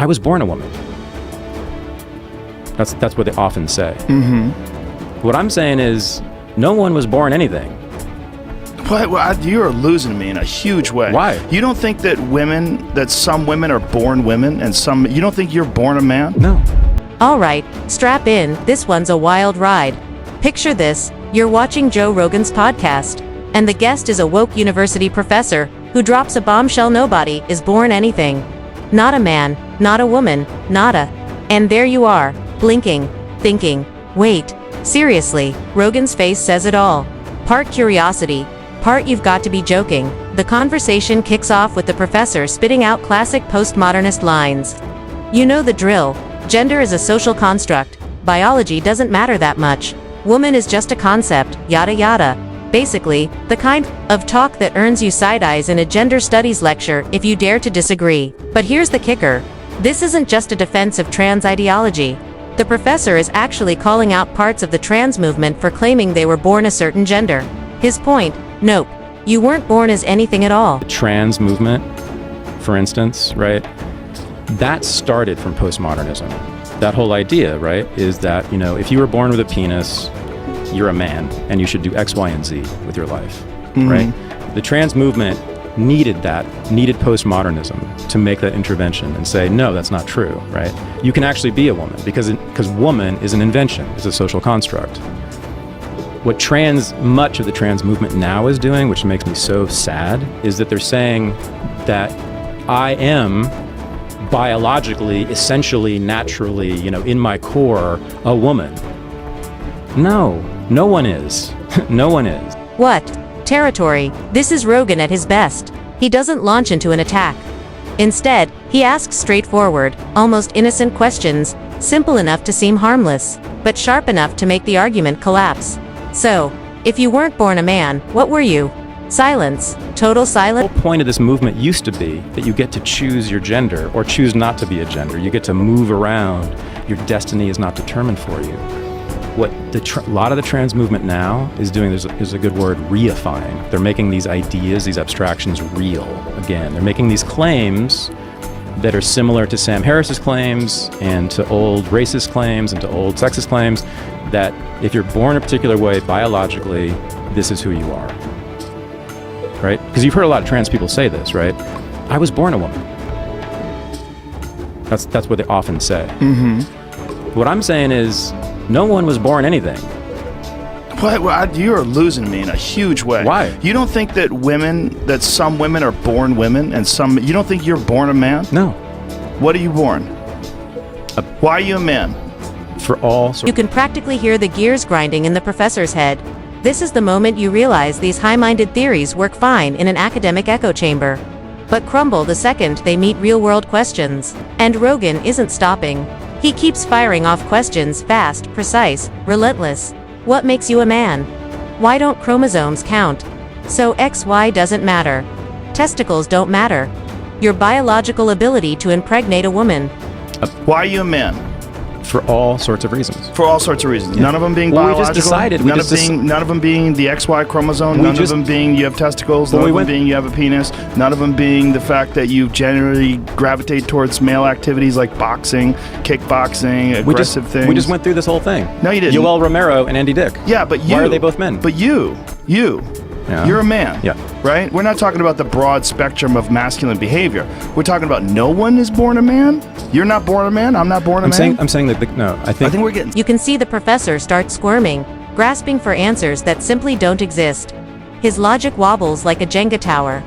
I was born a woman. That's what they often say. What I'm saying is, no one was born anything. What? You're losing me in a huge way. Why? You don't think that some women are born women and you don't think you're born a man? No. All right, strap in, this one's a wild ride. Picture this, you're watching Joe Rogan's podcast, and the guest is a woke university professor who drops a bombshell: nobody is born anything. Not a man, not a woman, nada. And there you are, blinking, thinking, wait, seriously? Rogan's face says it all. Part curiosity, part you've got to be joking. The conversation kicks off with the professor spitting out classic postmodernist lines. You know the drill. Gender is a social construct. Biology doesn't matter that much. Woman is just a concept, yada yada. Basically, the kind of talk that earns you side eyes in a gender studies lecture if you dare to disagree. But here's the kicker. This isn't just a defense of trans ideology. The professor is actually calling out parts of the trans movement for claiming they were born a certain gender. His point, nope, you weren't born as anything at all. The trans movement, for instance, right? That started from postmodernism. That whole idea, right, is that, if you were born with a penis, you're a man, and you should do X, Y, and Z with your life, right? The trans movement needed postmodernism to make that intervention and say, no, that's not true, right? You can actually be a woman, because woman is an invention, it's a social construct. What much of the trans movement now is doing, which makes me so sad, is that they're saying that I am biologically, essentially, naturally, in my core, a woman. No one is. No one is. What? Territory. This is Rogan at his best. He doesn't launch into an attack. Instead, he asks straightforward, almost innocent questions, simple enough to seem harmless, but sharp enough to make the argument collapse. So, if you weren't born a man, what were you? Silence. Total silence. The whole point of this movement used to be that you get to choose your gender or choose not to be a gender. You get to move around. Your destiny is not determined for you. What a lot of the trans movement now is doing, there's a good word, reifying. They're making these ideas, these abstractions real again. They're making these claims that are similar to Sam Harris's claims and to old racist claims and to old sexist claims, that if you're born a particular way biologically, this is who you are. Right? Because you've heard a lot of trans people say this, right? I was born a woman. That's what they often say. What I'm saying is, no one was born anything. What? You're losing me in a huge way. Why? You don't think that some women are born women and you don't think you're born a man? No. What are you born? Why are you a man? For all sorts. You can practically hear the gears grinding in the professor's head. This is the moment you realize these high-minded theories work fine in an academic echo chamber, but crumble the second they meet real-world questions. And Rogan isn't stopping. He keeps firing off questions fast, precise, relentless. What makes you a man? Why don't chromosomes count? So XY doesn't matter. Testicles don't matter. Your biological ability to impregnate a woman. Why are you a man? For all sorts of reasons. For all sorts of reasons. Yeah. None of them being Well, biological. we just decided. None of them being the XY chromosome. None of them being you have testicles. None of them being you have a penis. None of them being the fact that you generally gravitate towards male activities like boxing, kickboxing, aggressive things. We just went through this whole thing. No, you didn't. Yoel Romero and Andy Dick. Yeah, but you. Why are they both men? But you. Yeah. You're a man. Yeah. Right? We're not talking about the broad spectrum of masculine behavior. We're talking about no one is born a man. You're not born a man. I'm not born a man. I'm saying that no. I think we're getting. You can see the professor start squirming, grasping for answers that simply don't exist. His logic wobbles like a Jenga tower.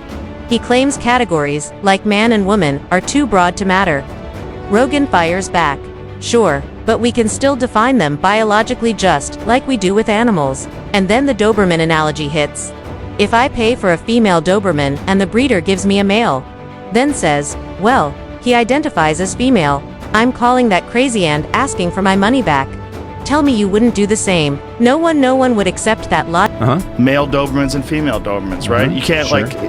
He claims categories, like man and woman, are too broad to matter. Rogan fires back. Sure, but we can still define them biologically just like we do with animals. And then the Doberman analogy hits. If I pay for a female Doberman and the breeder gives me a male, then says, well, he identifies as female, I'm calling that crazy and asking for my money back. Tell me you wouldn't do the same. No one would accept that lot. Male Dobermans and female Dobermans, right? You can't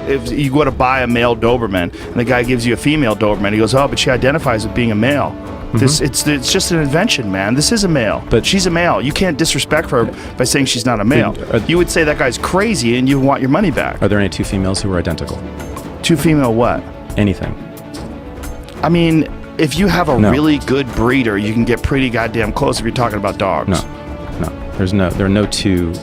if you go to buy a male Doberman and the guy gives you a female Doberman, he goes, oh, but she identifies as being a male. It's just an invention, man. This is a male, but she's a male. You can't disrespect her by saying she's not a male. You would say that guy's crazy and you want your money back. Are there any two females who are identical? Two female what? Anything. I mean, if you have a No. really good breeder, you can get pretty goddamn close if you're talking about dogs. No. There are no two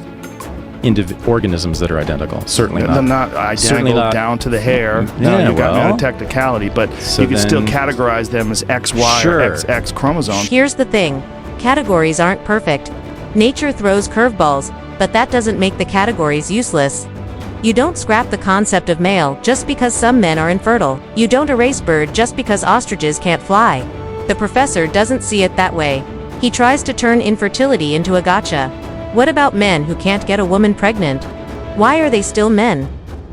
organisms that are identical. Certainly They're not. not identical Certainly not. down to the hair. Yeah, No, you got me on well, a technicality, but so you can still then- categorize them as XY Sure. or XX chromosomes. Here's the thing. Categories aren't perfect. Nature throws curveballs, but that doesn't make the categories useless. You don't scrap the concept of male just because some men are infertile. You don't erase bird just because ostriches can't fly. The professor doesn't see it that way. He tries to turn infertility into a gotcha. What about men who can't get a woman pregnant? Why are they still men?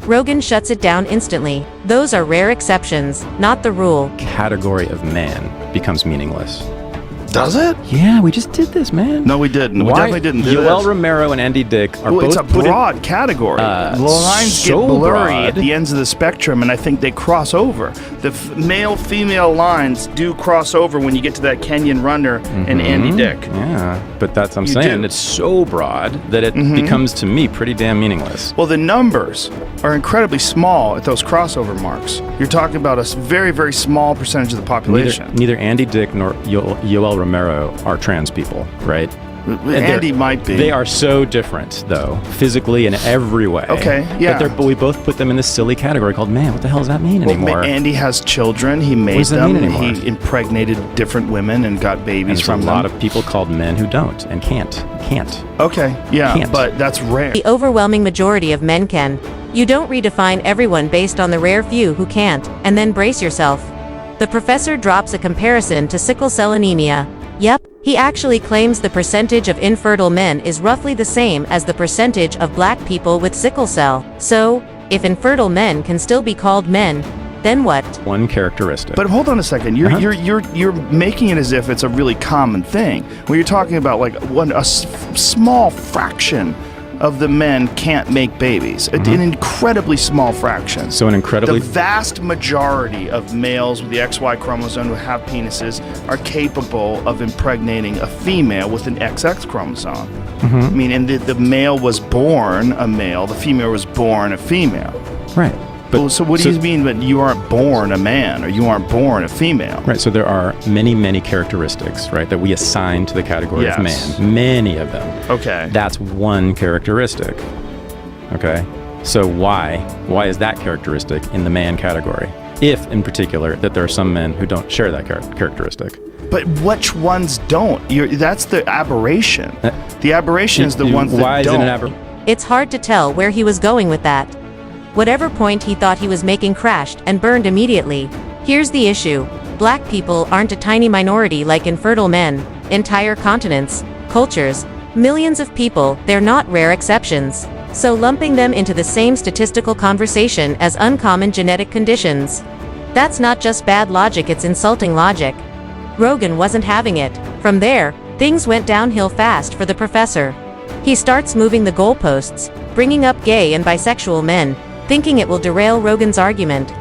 Rogan shuts it down instantly. Those are rare exceptions, not the rule. Category of man becomes meaningless. Does it? Yeah, we just did this, man. No, we didn't. We definitely didn't do Yoel this. Romero and Andy Dick are Well, both it's a put in- broad category. The lines so get blurry broad. at the ends of the spectrum, and I think they cross over. The male-female lines do cross over when you get to that Kenyan runner and Andy Dick. Yeah, but that's what I'm You saying. do. It's so broad that it becomes to me pretty damn meaningless. Well, the numbers are incredibly small at those crossover marks. You're talking about a very, very small percentage of the population. Neither Andy Dick nor Yoel Romero are trans people, right? And Andy might be. They are so different, though, physically in every way. Okay, yeah. But we both put them in this silly category called man. What the hell does that mean Well, anymore? Andy has children. He made does that them. mean anymore? He impregnated different women and got And babies there's from a them. lot of people called men who don't and can't. Okay, yeah, Can't. but that's rare. The overwhelming majority of men can. You don't redefine everyone based on the rare few who can't, and then brace yourself. The professor drops a comparison to sickle cell anemia. Yep, he actually claims the percentage of infertile men is roughly the same as the percentage of black people with sickle cell. So, if infertile men can still be called men, then what? One characteristic. But hold on a second. You're making it as if it's a really common thing. When you're talking about like small fraction of the men can't make babies, an incredibly small fraction. So an incredibly The vast majority of males with the XY chromosome who have penises are capable of impregnating a female with an XX chromosome. I mean, and the male was born a male, the female was born a female. right. So what do you mean that you aren't born a man or you aren't born a female? Right, so there are many characteristics, right, that we assign to the category of Yes. man. Many of them. Okay. That's one characteristic. Okay? So why is that characteristic in the man category? If, in particular, that there are some men who don't share that characteristic. But which ones don't? That's the aberration. The aberration is the ones that Why is don't. it an aberration? It's hard to tell where he was going with that. Whatever point he thought he was making crashed and burned immediately. Here's the issue. Black people aren't a tiny minority like infertile men. Entire continents, cultures, millions of people, they're not rare exceptions. So lumping them into the same statistical conversation as uncommon genetic conditions. That's not just bad logic, it's insulting logic. Rogan wasn't having it. From there, things went downhill fast for the professor. He starts moving the goalposts, bringing up gay and bisexual men, thinking it will derail Rogan's argument.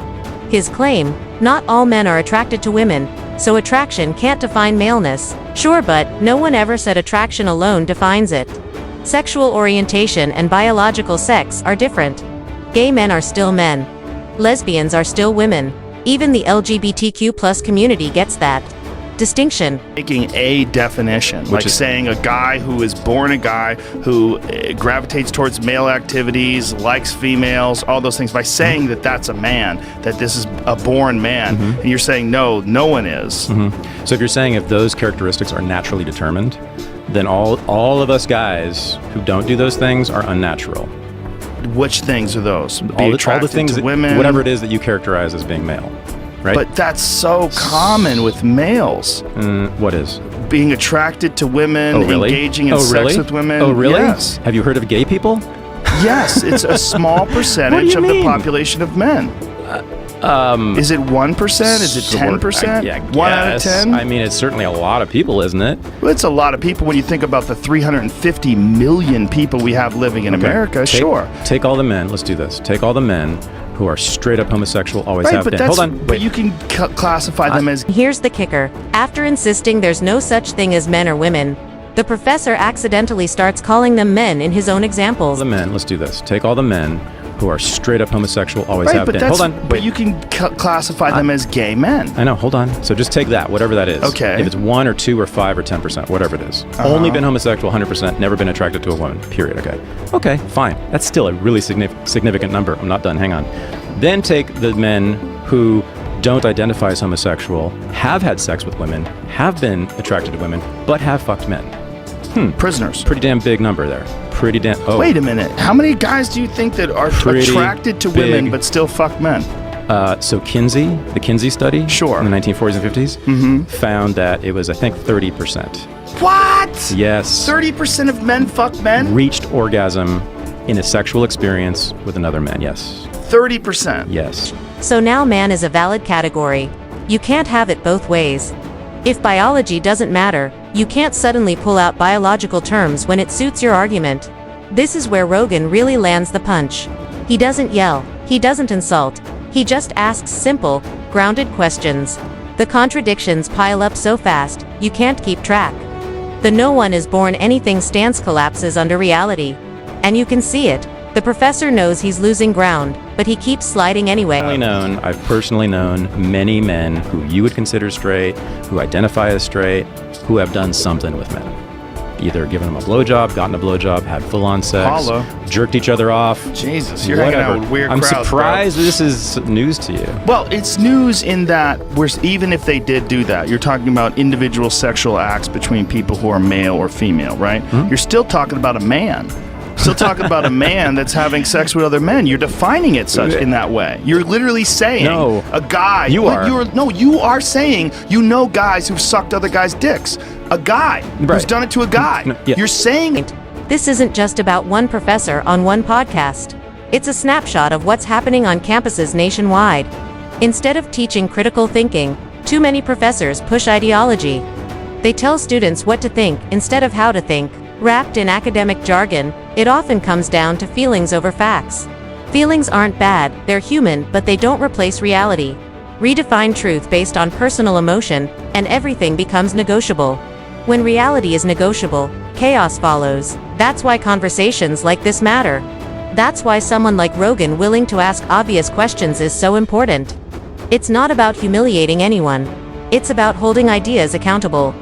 His claim, not all men are attracted to women, so attraction can't define maleness. Sure, but no one ever said attraction alone defines it. Sexual orientation and biological sex are different. Gay men are still men. Lesbians are still women. Even the LGBTQ+ community gets that distinction. Making a definition, like is- saying a guy who is born a guy who gravitates towards male activities, likes females, all those things, by saying that that's a man, that this is a born man, and you're saying no one is. So if you're saying if those characteristics are naturally determined, then all of us guys who don't do those things are unnatural. Which things are those? Be All the attracted things to that, women, whatever it is that you characterize as being male, right? But that's so common with males. What is? Being attracted to women, Oh, really? engaging in Oh, sex really? with women. Oh, really? Yes. Have you heard of gay people? Yes, it's a small percentage you of mean? the population of men. Is it 1%? Is it 10%? Yeah, 1 out of guess. 10? I mean, it's certainly a lot of people, isn't it? Well, it's a lot of people when you think about the 350 million people we have living in America. Sure. Take all the men. Let's do this. Take all the men who are straight up homosexual, always Right, have but been. that's, Hold on. but you can classify them as Here's the kicker. After insisting there's no such thing as men or women, the professor accidentally starts calling them men in his own All examples. the men. Let's do this. Take all the men who are straight up homosexual, always Right, have but been. that's, Hold on, but you can classify them as gay men. I know, hold on. So just take that, whatever that is. Okay. If it's 1 or 2 or 5 or 10%, whatever it is. Only been homosexual 100%, never been attracted to a woman, period. Okay. Okay, fine. That's still a really significant number. I'm not done. Hang on. Then take the men who don't identify as homosexual, have had sex with women, have been attracted to women, but have fucked men. Prisoners. Pretty damn big number there. Pretty damn. Oh. Wait a minute. How many guys do you think that are Pretty attracted to big. women but still fuck men? So the Kinsey study, Sure. in the 1940s and 50s, found that it was, I think, 30%. What? Yes. 30% of men fuck men? Reached orgasm in a sexual experience with another man. Yes. 30%. Yes. So now man is a valid category. You can't have it both ways. If biology doesn't matter, you can't suddenly pull out biological terms when it suits your argument. This is where Rogan really lands the punch. He doesn't yell, he doesn't insult, he just asks simple, grounded questions. The contradictions pile up so fast, you can't keep track. The no one is born anything stance collapses under reality. And you can see it. The professor knows he's losing ground, but he keeps sliding anyway. I've personally known many men who you would consider straight, who identify as straight, who have done something with men. Either given them a blowjob, gotten a blowjob, had full-on sex, Holla. jerked each other off. Jesus, you're hanging out with weird I'm crowds, surprised this is news to you. Well, it's news in that even if they did do that, you're talking about individual sexual acts between people who are male or female, right? You're still talking about a man. Still talking about a man that's having sex with other men. You're defining it in that way. You're literally saying a guy. You are. You are saying you know guys who've sucked other guys' dicks. A guy who's done it to a guy. Yeah. You're saying This isn't just about one professor on one podcast. It's a snapshot of what's happening on campuses nationwide. Instead of teaching critical thinking, too many professors push ideology. They tell students what to think instead of how to think. Wrapped in academic jargon, it often comes down to feelings over facts. Feelings aren't bad, they're human, but they don't replace reality. Redefine truth based on personal emotion, and everything becomes negotiable. When reality is negotiable, chaos follows. That's why conversations like this matter. That's why someone like Rogan willing to ask obvious questions is so important. It's not about humiliating anyone. It's about holding ideas accountable.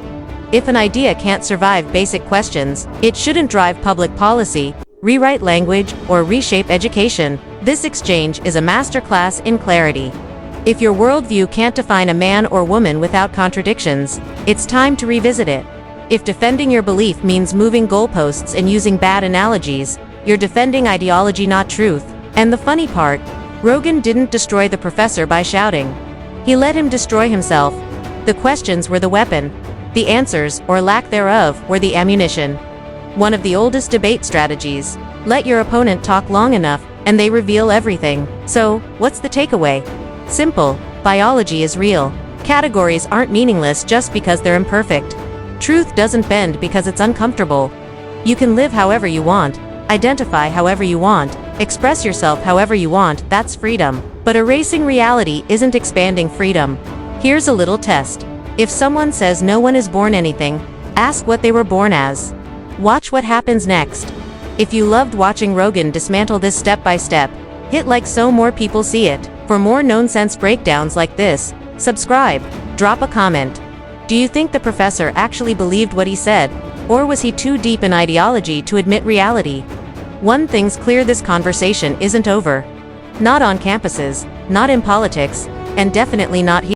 If an idea can't survive basic questions, it shouldn't drive public policy, rewrite language, or reshape education. This exchange is a masterclass in clarity. If your worldview can't define a man or woman without contradictions, it's time to revisit it. If defending your belief means moving goalposts and using bad analogies, you're defending ideology, not truth. And the funny part, Rogan didn't destroy the professor by shouting. He let him destroy himself. The questions were the weapon. The answers, or lack thereof, were the ammunition. One of the oldest debate strategies. Let your opponent talk long enough, and they reveal everything. So, what's the takeaway? Simple. Biology is real. Categories aren't meaningless just because they're imperfect. Truth doesn't bend because it's uncomfortable. You can live however you want, identify however you want, express yourself however you want, that's freedom. But erasing reality isn't expanding freedom. Here's a little test. If someone says no one is born anything, ask what they were born as. Watch what happens next. If you loved watching Rogan dismantle this step by step, hit like so more people see it. For more nonsense breakdowns like this, subscribe, drop a comment. Do you think the professor actually believed what he said, or was he too deep in ideology to admit reality? One thing's clear, this conversation isn't over. Not on campuses, not in politics, and definitely not here.